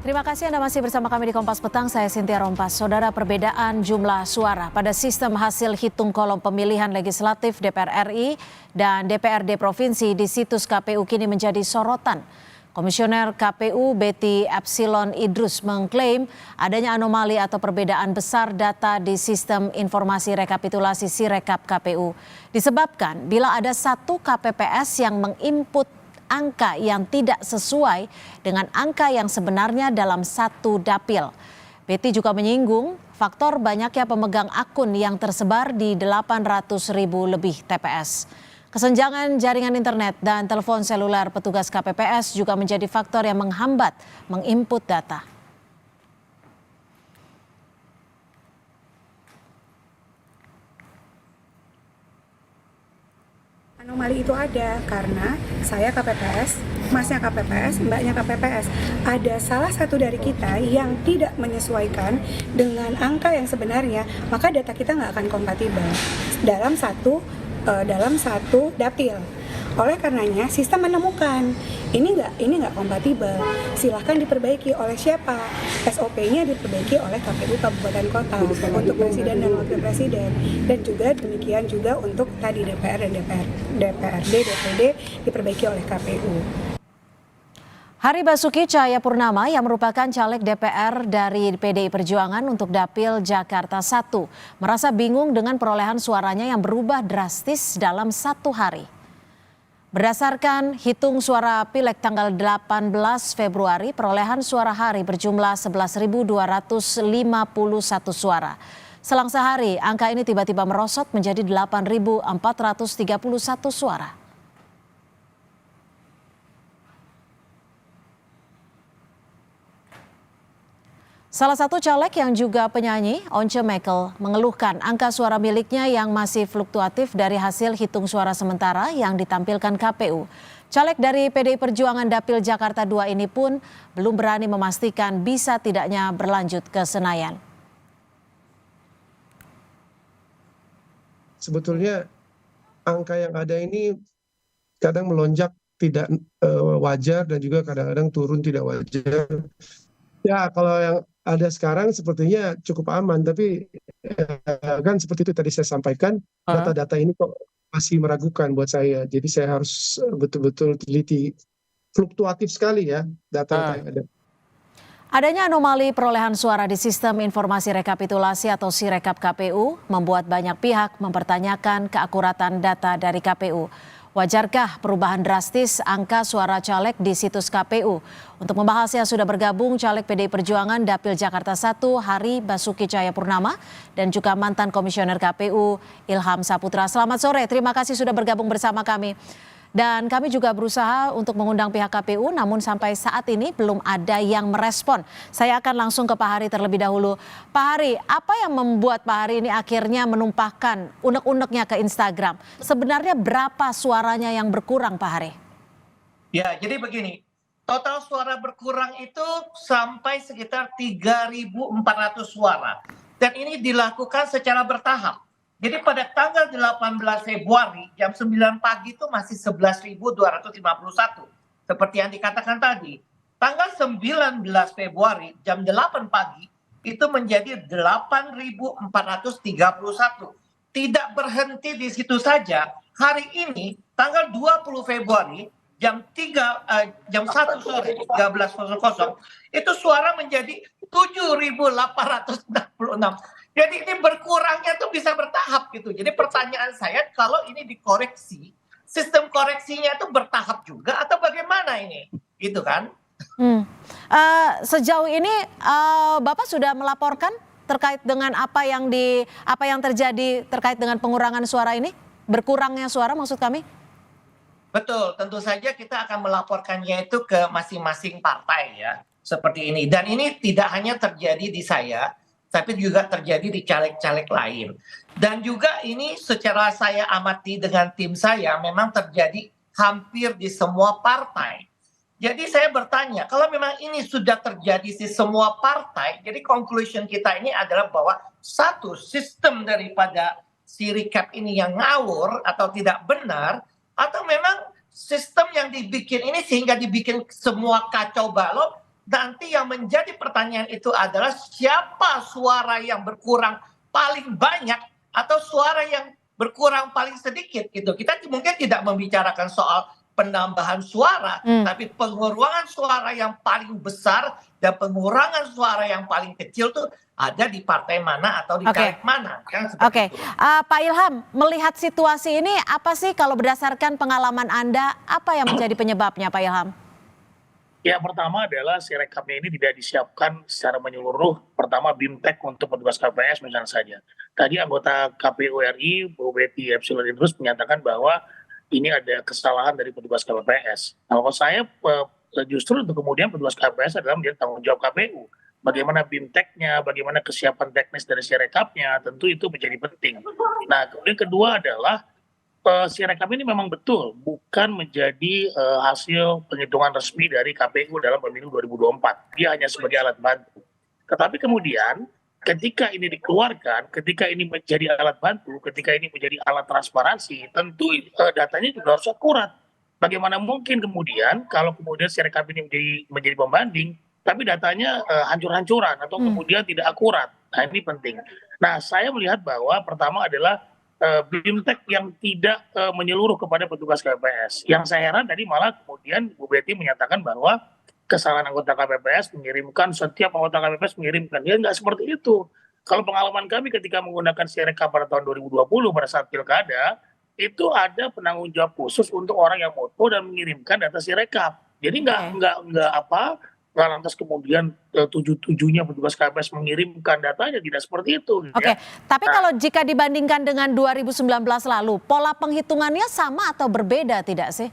Terima kasih Anda masih bersama kami di Kompas Petang, saya Cynthia Rompas. Saudara, perbedaan jumlah suara pada sistem hasil hitung kolom pemilihan legislatif DPR RI dan DPRD Provinsi di situs KPU kini menjadi sorotan. Komisioner KPU Betty Epsilon Idrus mengklaim adanya anomali atau perbedaan besar data di sistem informasi rekapitulasi Sirekap KPU. Disebabkan bila ada satu KPPS yang menginput angka yang tidak sesuai dengan angka yang sebenarnya dalam satu dapil. Betty juga menyinggung faktor banyaknya pemegang akun yang tersebar di 800.000 lebih TPS. Kesenjangan jaringan internet dan telepon seluler petugas KPPS juga menjadi faktor yang menghambat menginput data. Anomali itu ada karena saya KPPS, masnya KPPS, mbaknya KPPS. Ada salah satu dari kita yang tidak menyesuaikan dengan angka yang sebenarnya, maka data kita nggak akan kompatibel dalam satu dapil. Oleh karenanya sistem menemukan ini nggak kompatibel. Silahkan diperbaiki oleh siapa? SOP-nya diperbaiki oleh KPU Kabupaten Kota untuk presiden dan wakil presiden, dan juga demikian juga untuk tadi DPR dan DPRD, DPD diperbaiki oleh KPU. Hari Basuki Cahayapurnama yang merupakan caleg DPR dari PDI Perjuangan untuk Dapil Jakarta 1 merasa bingung dengan perolehan suaranya yang berubah drastis dalam satu hari. Berdasarkan hitung suara Pileg tanggal 18 Februari, perolehan suara hari berjumlah 11.251 suara. Selang sehari, angka ini tiba-tiba merosot menjadi 8.431 suara. Salah satu caleg yang juga penyanyi, Once Mekel, mengeluhkan angka suara miliknya yang masih fluktuatif dari hasil hitung suara sementara yang ditampilkan KPU. Caleg dari PDI Perjuangan Dapil Jakarta 2 ini pun belum berani memastikan bisa tidaknya berlanjut ke Senayan. Sebetulnya angka yang ada ini kadang melonjak tidak wajar dan juga kadang-kadang turun tidak wajar. Ya, kalau yang ada sekarang sepertinya cukup aman, tapi kan seperti itu tadi saya sampaikan, data-data ini kok masih meragukan buat saya. Jadi saya harus betul-betul teliti. Fluktuatif sekali ya data-data yang ada. Adanya anomali perolehan suara di sistem informasi rekapitulasi atau Sirekap KPU membuat banyak pihak mempertanyakan keakuratan data dari KPU. Wajarkah perubahan drastis angka suara caleg di situs KPU? Untuk membahasnya sudah bergabung caleg PDI Perjuangan Dapil Jakarta 1 Hari Basuki Cahayapurnama dan juga mantan komisioner KPU Ilham Saputra. Selamat sore, terima kasih sudah bergabung bersama kami. Dan kami juga berusaha untuk mengundang pihak KPU, namun sampai saat ini belum ada yang merespon. Saya akan langsung ke Pak Hari terlebih dahulu. Pak Hari, apa yang membuat Pak Hari ini akhirnya menumpahkan unek-uneknya ke Instagram? Sebenarnya berapa suaranya yang berkurang, Pak Hari? Ya, jadi begini, total suara berkurang itu sampai sekitar 3.400 suara. Dan ini dilakukan secara bertahap. Jadi pada tanggal 18 Februari jam 9 pagi itu masih 11.251. Seperti yang dikatakan tadi. Tanggal 19 Februari jam 8 pagi itu menjadi 8.431. Tidak berhenti di situ saja. Hari ini tanggal 20 Februari jam 1 sore 13.00 itu suara menjadi 7.866. Jadi ini berkurangnya tuh bisa bertahap gitu. Jadi pertanyaan saya, kalau ini dikoreksi, sistem koreksinya itu bertahap juga atau bagaimana ini? Gitu kan? Sejauh ini Bapak sudah melaporkan terkait dengan apa yang terjadi terkait dengan pengurangan suara ini? Berkurangnya suara maksud kami? Betul, tentu saja kita akan melaporkannya itu ke masing-masing partai ya. Seperti ini. Dan ini tidak hanya terjadi di saya, tapi juga terjadi di caleg-caleg lain. Dan juga ini secara saya amati dengan tim saya memang terjadi hampir di semua partai. Jadi saya bertanya, kalau memang ini sudah terjadi di semua partai, jadi conclusion kita ini adalah bahwa satu, sistem daripada Sirekap ini yang ngawur atau tidak benar, atau memang sistem yang dibikin ini sehingga dibikin semua kacau balau nanti yang menjadi pertanyaan itu adalah siapa suara yang berkurang paling banyak atau suara yang berkurang paling sedikit gitu. Kita mungkin tidak membicarakan soal penambahan suara, tapi pengurangan suara yang paling besar dan pengurangan suara yang paling kecil tuh ada di partai mana atau di caleg mana. Kan seperti itu. Pak Ilham, melihat situasi ini apa sih kalau berdasarkan pengalaman Anda, apa yang menjadi penyebabnya Pak Ilham? Ya, pertama adalah Sirekapnya ini tidak disiapkan secara menyeluruh. Pertama, BIMTEK untuk petugas KPS misalnya saja. Tadi anggota KPU RI, Bu Betty Epsilon Idrus menyatakan bahwa ini ada kesalahan dari petugas KPPS. Nah, kalau saya justru untuk kemudian petugas KPS adalah menjadi tanggung jawab KPU. Bagaimana BIMTEK-nya, bagaimana kesiapan teknis dari Sirekapnya, tentu itu menjadi penting. Nah, kemudian kedua adalah Sirekap ini memang betul bukan menjadi hasil penghitungan resmi dari KPU dalam pemilu 2024. Dia hanya sebagai alat bantu. Tetapi kemudian ketika ini dikeluarkan, ketika ini menjadi alat bantu, ketika ini menjadi alat transparansi, tentu datanya juga harus akurat. Bagaimana mungkin kemudian kalau kemudian Sirekap ini menjadi pembanding, tapi datanya hancur-hancuran atau kemudian tidak akurat. Nah, ini penting. Nah, saya melihat bahwa pertama adalah BIMTEK yang tidak menyeluruh kepada petugas KPPS. Yang saya heran tadi malah kemudian Bu Betty menyatakan bahwa kesalahan anggota KPPS mengirimkan, setiap anggota KPPS mengirimkan. Ya nggak seperti itu. Kalau pengalaman kami ketika menggunakan Sirekap pada tahun 2020 pada saat pilkada, itu ada penanggung jawab khusus untuk orang yang foto dan mengirimkan data Sirekap. Jadi nggak lantas kemudian tujuh-tujuhnya petugas KPS mengirimkan datanya, tidak seperti itu. Gitu Oke, ya. tapi kalau jika dibandingkan dengan 2019 lalu, pola penghitungannya sama atau berbeda tidak sih?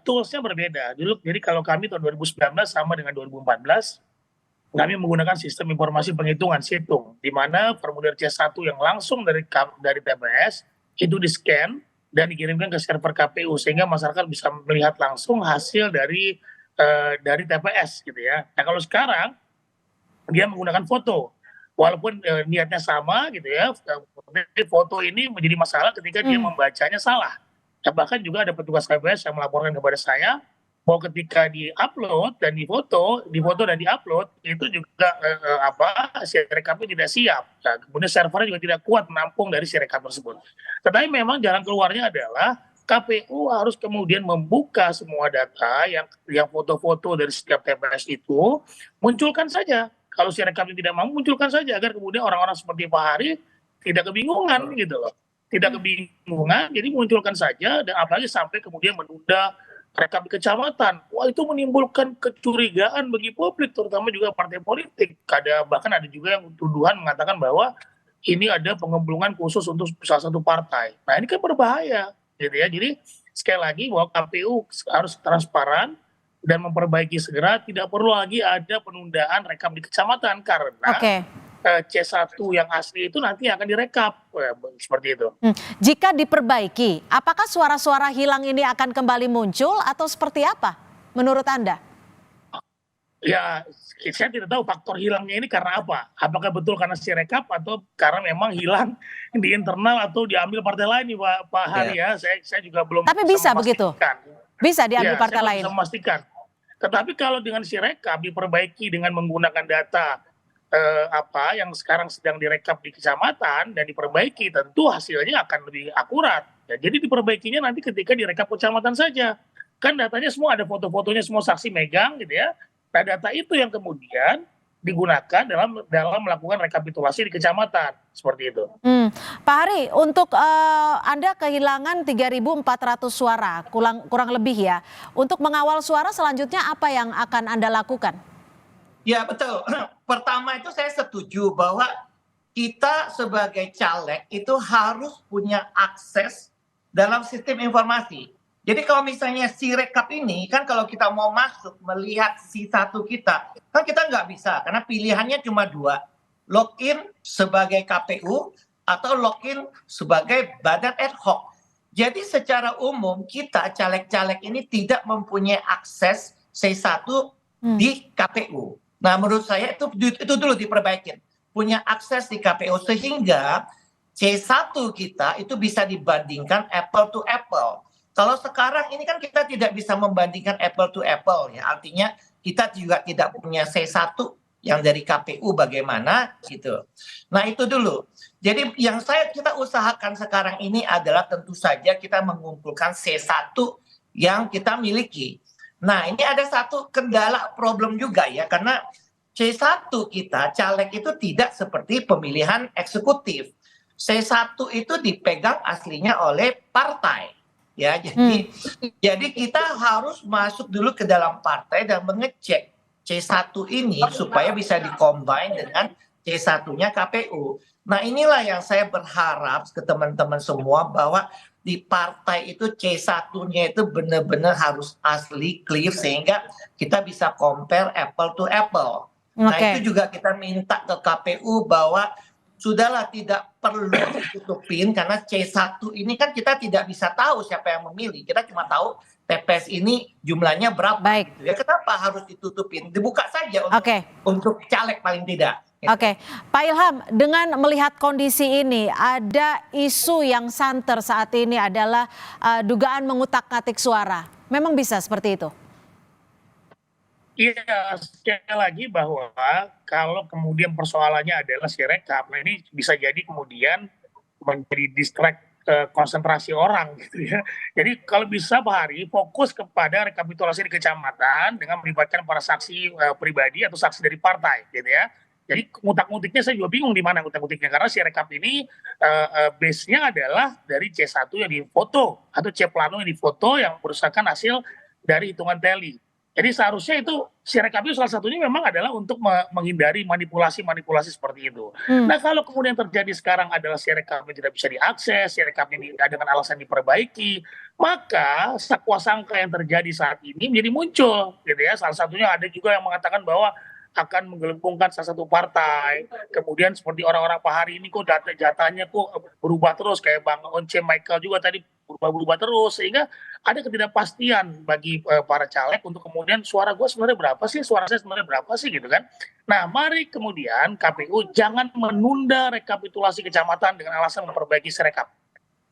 Toolsnya berbeda. Dulu, jadi kalau kami tahun 2019 sama dengan 2014, kami menggunakan sistem informasi penghitungan situng, di mana formulir C1 yang langsung dari TPS itu di-scan dan dikirimkan ke server KPU sehingga masyarakat bisa melihat langsung hasil dari TPS gitu ya. Nah, kalau sekarang dia menggunakan foto, walaupun niatnya sama gitu ya, foto ini menjadi masalah ketika dia membacanya salah. Ya, bahkan juga ada petugas KPS yang melaporkan kepada saya bahwa ketika di-upload dan difoto dan di-upload itu juga Sirekapnya tidak siap. Nah, kemudian servernya juga tidak kuat menampung dari Sirekap tersebut. Tetapi memang jalan keluarnya adalah KPU harus kemudian membuka semua data yang foto-foto dari setiap TPS itu, munculkan saja. Kalau Sirekapnya tidak mau, munculkan saja agar kemudian orang-orang seperti Pak Hari tidak kebingungan gitu loh. Tidak kebingungan, jadi munculkan saja, dan apalagi sampai kemudian menunda rekap di kecamatan. Wah, itu menimbulkan kecurigaan bagi publik, terutama juga partai politik. Bahkan ada juga yang tuduhan mengatakan bahwa ini ada pengemblungan khusus untuk salah satu partai. Nah, ini kan berbahaya. Gitu ya. Jadi sekali lagi bahwa KPU harus transparan dan memperbaiki segera, tidak perlu lagi ada penundaan rekap di kecamatan karena C1 yang asli itu nanti akan direkap seperti itu. Jika diperbaiki, apakah suara-suara hilang ini akan kembali muncul atau seperti apa menurut Anda? Ya, saya tidak tahu faktor hilangnya ini karena apa. Apakah betul karena Sirekap atau karena memang hilang di internal atau diambil partai lain nih Pak Hari ya. Saya juga belum. Tapi bisa begitu? Bisa diambil partai lain? Bisa memastikan. Tetapi kalau dengan Sirekap diperbaiki dengan menggunakan data yang sekarang sedang direkap di kecamatan dan diperbaiki, tentu hasilnya akan lebih akurat. Ya, jadi diperbaikinya nanti ketika direkap kecamatan saja. Kan datanya semua ada foto-fotonya, semua saksi megang gitu ya. Nah, data itu yang kemudian digunakan dalam melakukan rekapitulasi di kecamatan, seperti itu. Pak Hari, untuk Anda kehilangan 3.400 suara, kurang lebih ya. Untuk mengawal suara selanjutnya apa yang akan Anda lakukan? Ya betul. Pertama itu saya setuju bahwa kita sebagai caleg itu harus punya akses dalam sistem informasi. Jadi kalau misalnya Sirekap ini kan kalau kita mau masuk melihat C1 kita, kan kita nggak bisa karena pilihannya cuma dua, login sebagai KPU atau login sebagai badan ad hoc. Jadi secara umum kita caleg-caleg ini tidak mempunyai akses C1 di KPU. Nah menurut saya itu dulu diperbaikin, punya akses di KPU sehingga C1 kita itu bisa dibandingkan apple to apple. Kalau sekarang ini kan kita tidak bisa membandingkan apple to apple ya, artinya kita juga tidak punya C1 yang dari KPU bagaimana gitu. Nah itu dulu. Jadi yang kita usahakan sekarang ini adalah tentu saja kita mengumpulkan C1 yang kita miliki. Nah ini ada satu kendala problem juga ya, karena C1 kita caleg itu tidak seperti pemilihan eksekutif. C1 itu dipegang aslinya oleh partai. Ya, jadi kita harus masuk dulu ke dalam partai dan mengecek C1 ini supaya bisa dikombin dengan C1-nya KPU. Nah, inilah yang saya berharap ke teman-teman semua bahwa di partai itu C1-nya itu benar-benar harus asli, clear, sehingga kita bisa compare apple to apple. Nah, itu juga kita minta ke KPU bahwa sudahlah tidak perlu ditutupin, karena C1 ini kan kita tidak bisa tahu siapa yang memilih. Kita cuma tahu TPS ini jumlahnya berapa. Baik. Gitu ya. Kenapa harus ditutupin? Dibuka saja untuk caleg paling tidak. Oke, Pak Ilham, dengan melihat kondisi ini, ada isu yang santer saat ini adalah dugaan mengutak-atik suara. Memang bisa seperti itu? Iya, sekali lagi bahwa kalau kemudian persoalannya adalah Sirekap, nah ini bisa jadi kemudian menjadi distract konsentrasi orang gitu ya. Jadi kalau bisa Pak Hari fokus kepada rekapitulasi di kecamatan dengan melibatkan para saksi pribadi atau saksi dari partai gitu ya. Jadi ngutak-ngutiknya saya juga bingung di mana ngutak-ngutiknya, karena Sirekap ini base-nya adalah dari C1 yang difoto atau C plano yang difoto yang berdasarkan hasil dari hitungan tally. Jadi seharusnya itu Sirekap itu salah satunya memang adalah untuk menghindari manipulasi-manipulasi seperti itu. Nah kalau kemudian terjadi sekarang adalah Sirekap yang tidak bisa diakses, Sirekap ini dengan alasan diperbaiki, maka sakwa-sangka yang terjadi saat ini menjadi muncul, gitu ya. Salah satunya ada juga yang mengatakan bahwa akan menggelembungkan salah satu partai, kemudian seperti orang-orang Pak Hari ini kok jatahnya kok berubah terus, kayak Bang Once Michael juga tadi berubah-ubah terus, sehingga ada ketidakpastian bagi para caleg untuk kemudian suara gue sebenarnya berapa sih, suara saya sebenarnya berapa sih gitu kan. Nah mari kemudian KPU jangan menunda rekapitulasi kecamatan dengan alasan memperbaiki Sirekap,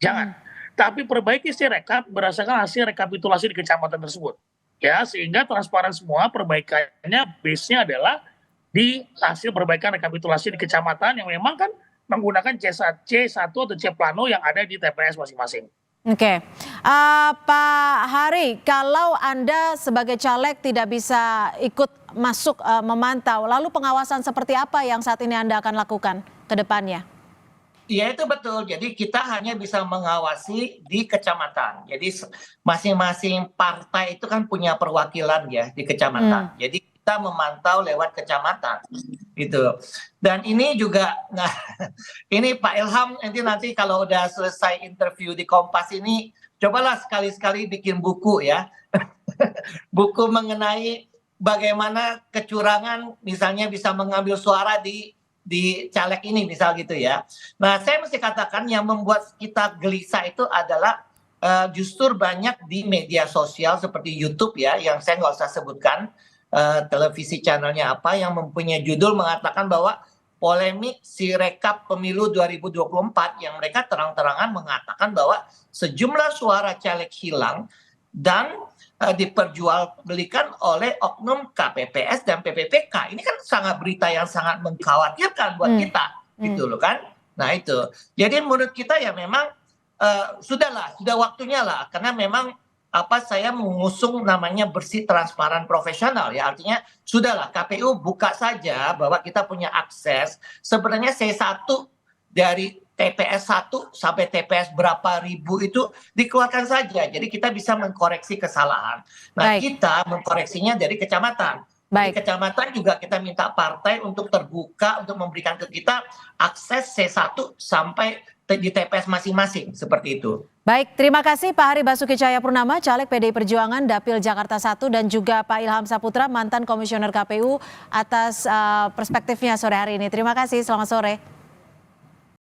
jangan, tapi perbaiki Sirekap berdasarkan hasil rekapitulasi di kecamatan tersebut. Ya, sehingga transparan semua, perbaikannya base-nya adalah di hasil perbaikan rekapitulasi di kecamatan yang memang kan menggunakan C1 atau C plano yang ada di TPS masing-masing. Oke, Pak Hari, kalau Anda sebagai caleg tidak bisa ikut masuk memantau, lalu pengawasan seperti apa yang saat ini Anda akan lakukan ke depannya? Iya itu betul, jadi kita hanya bisa mengawasi di kecamatan. Jadi masing-masing partai itu kan punya perwakilan ya di kecamatan. Jadi kita memantau lewat kecamatan gitu. Dan ini juga, nah ini Pak Ilham nanti kalau udah selesai interview di Kompas ini, cobalah sekali-sekali bikin buku ya. Buku mengenai bagaimana kecurangan misalnya bisa mengambil suara di caleg ini misal gitu ya. Nah saya mesti katakan yang membuat kita gelisah itu adalah justru banyak di media sosial seperti YouTube ya, yang saya nggak usah sebutkan televisi channelnya apa, yang mempunyai judul mengatakan bahwa polemik Sirekap pemilu 2024, yang mereka terang-terangan mengatakan bahwa sejumlah suara caleg hilang dan diperjualbelikan oleh oknum KPPS dan PPPK. Ini kan sangat berita yang sangat mengkhawatirkan buat kita, gitu loh kan. Nah itu, jadi menurut kita ya memang sudah waktunya lah, karena memang saya mengusung namanya bersih, transparan, profesional ya. Artinya sudahlah KPU buka saja bahwa kita punya akses. Sebenarnya C1 dari TPS 1 sampai TPS berapa ribu itu dikeluarkan saja. Jadi kita bisa mengkoreksi kesalahan. Nah kita mengkoreksinya dari kecamatan. Di kecamatan juga kita minta partai untuk terbuka untuk memberikan ke kita akses C1 sampai di TPS masing-masing seperti itu. Baik, terima kasih Pak Hari Basuki Cahayapurnama, Caleg PDI Perjuangan Dapil Jakarta 1, dan juga Pak Ilham Saputra, mantan Komisioner KPU, atas perspektifnya sore hari ini. Terima kasih, selamat sore.